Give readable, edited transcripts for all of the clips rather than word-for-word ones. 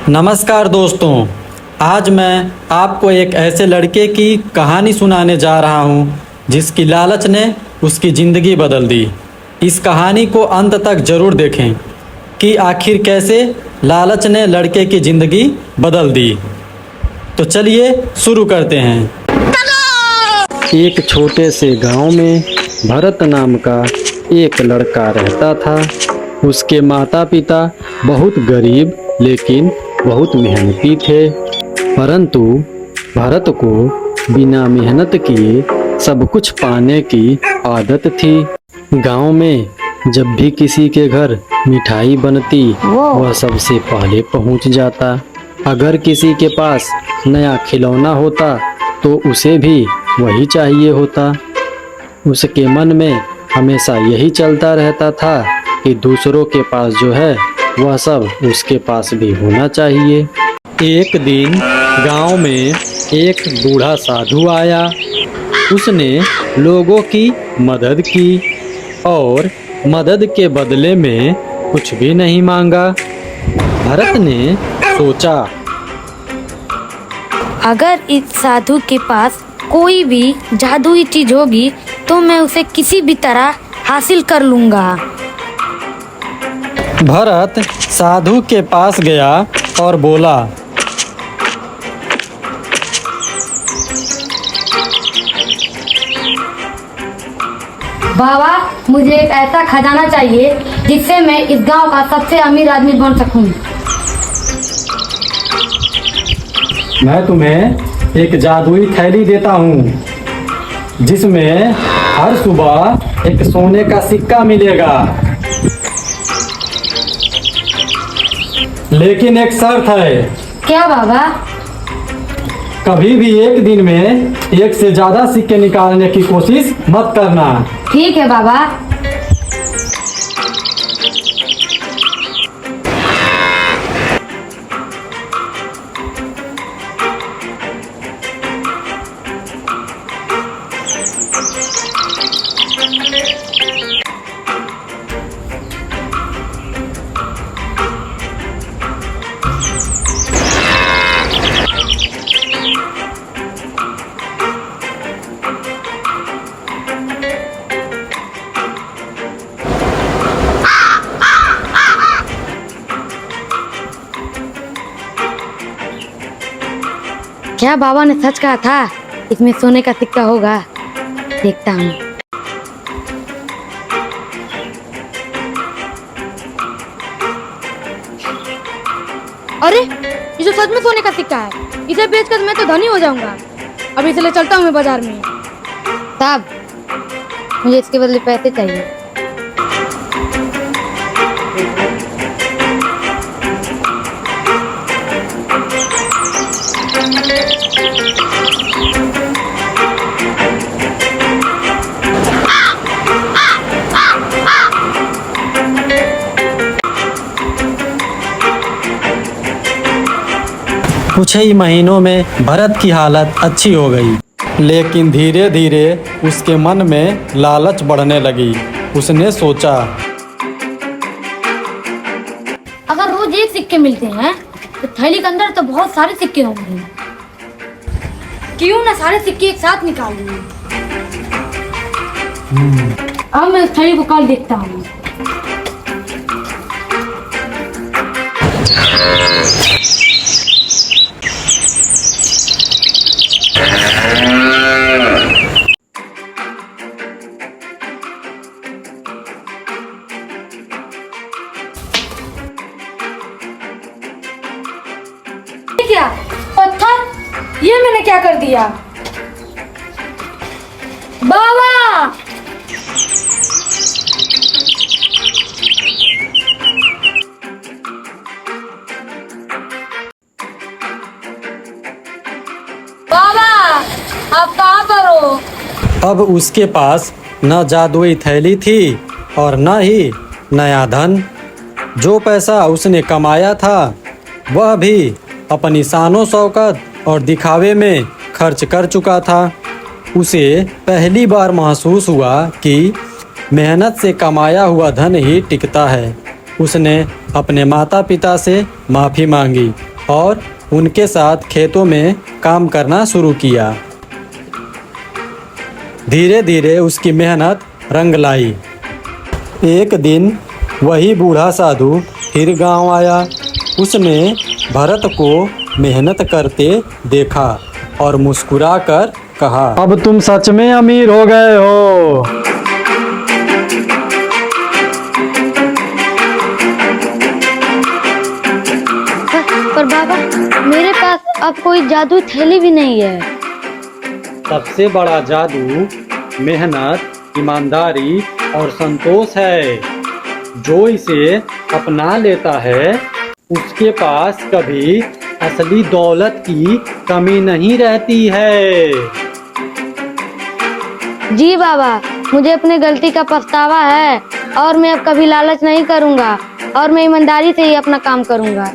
नमस्कार दोस्तों, आज मैं आपको एक ऐसे लड़के की कहानी सुनाने जा रहा हूँ जिसकी लालच ने उसकी ज़िंदगी बदल दी। इस कहानी को अंत तक ज़रूर देखें कि आखिर कैसे लालच ने लड़के की ज़िंदगी बदल दी। तो चलिए शुरू करते हैं। एक छोटे से गांव में भरत नाम का एक लड़का रहता था। उसके माता पिता बहुत गरीब लेकिन बहुत मेहनती थे, परंतु भरत को बिना मेहनत किए सब कुछ पाने की आदत थी। गांव में जब भी किसी के घर मिठाई बनती वह सबसे पहले पहुंच जाता। अगर किसी के पास नया खिलौना होता तो उसे भी वही चाहिए होता। उसके मन में हमेशा यही चलता रहता था कि दूसरों के पास जो है वह सब उसके पास भी होना चाहिए। एक दिन गांव में एक बूढ़ा साधु आया। उसने लोगों की मदद की और मदद के बदले में कुछ भी नहीं मांगा। भरत ने सोचा, अगर इस साधु के पास कोई भी जादुई चीज होगी तो मैं उसे किसी भी तरह हासिल कर लूंगा। भरत साधु के पास गया और बोला, बाबा, मुझे एक ऐसा खजाना चाहिए जिससे मैं इस गांव का सबसे अमीर आदमी बन सकूं। मैं तुम्हें एक जादुई थैली देता हूँ जिसमें हर सुबह एक सोने का सिक्का मिलेगा, लेकिन एक शर्त है। क्या बाबा? कभी भी एक दिन में एक से ज्यादा सिक्के निकालने की कोशिश मत करना। ठीक है बाबा। क्या बाबा ने सच कहा था? इसमें सोने का सिक्का होगा। देखता हूँ। अरे, ये जो सच में सोने का सिक्का है, इसे बेचकर मैं तो धनी हो जाऊंगा। अब इसे ले चलता हूँ मैं बाजार में। साहब, मुझे इसके बदले पैसे चाहिए। कुछ ही महीनों में भरत की हालत अच्छी हो गई, लेकिन धीरे धीरे उसके मन में लालच बढ़ने लगी। उसने सोचा, अगर रोज एक सिक्के मिलते हैं तो थैली के अंदर तो बहुत सारे सिक्के होंगे। क्यों ना सारे सिक्के एक साथ निकाल लूं। अब मैं उस थैली को कल देखता हूँ। क्या पत्थर? ये मैंने क्या कर दिया? बाबा! बाबा, आप कहाँ पर हो? अब उसके पास न जादुई थैली थी और न ही नया धन। जो पैसा उसने कमाया था वह भी अपनी शानो शौकत और दिखावे में खर्च कर चुका था। उसे पहली बार महसूस हुआ कि मेहनत से कमाया हुआ धन ही टिकता है। उसने अपने माता पिता से माफ़ी मांगी और उनके साथ खेतों में काम करना शुरू किया। धीरे धीरे उसकी मेहनत रंग लाई। एक दिन वही बूढ़ा साधु फिर गांव आया। उसने भरत को मेहनत करते देखा और मुस्कुराकर कहा, अब तुम सच में अमीर हो गए हो। पर बाबा, मेरे पास अब कोई जादू थैली भी नहीं है। सबसे बड़ा जादू मेहनत, ईमानदारी और संतोष है। जो इसे अपना लेता है उसके पास कभी असली दौलत की कमी नहीं रहती है। जी बाबा, मुझे अपनी गलती का पछतावा है और मैं अब कभी लालच नहीं करूंगा और मैं ईमानदारी से ही अपना काम करूंगा।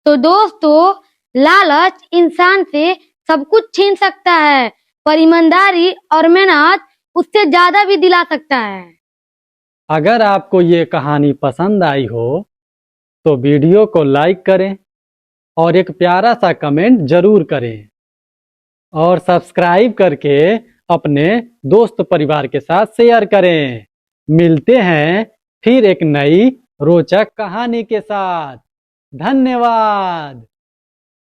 तो दोस्तों, लालच इंसान से सब कुछ छीन सकता है, पर ईमानदारी और मेहनत उससे ज्यादा भी दिला सकता है। अगर आपको ये कहानी पसंद आई हो तो वीडियो को लाइक करें और एक प्यारा सा कमेंट जरूर करें और सब्सक्राइब करके अपने दोस्त परिवार के साथ शेयर करें। मिलते हैं फिर एक नई रोचक कहानी के साथ। धन्यवाद।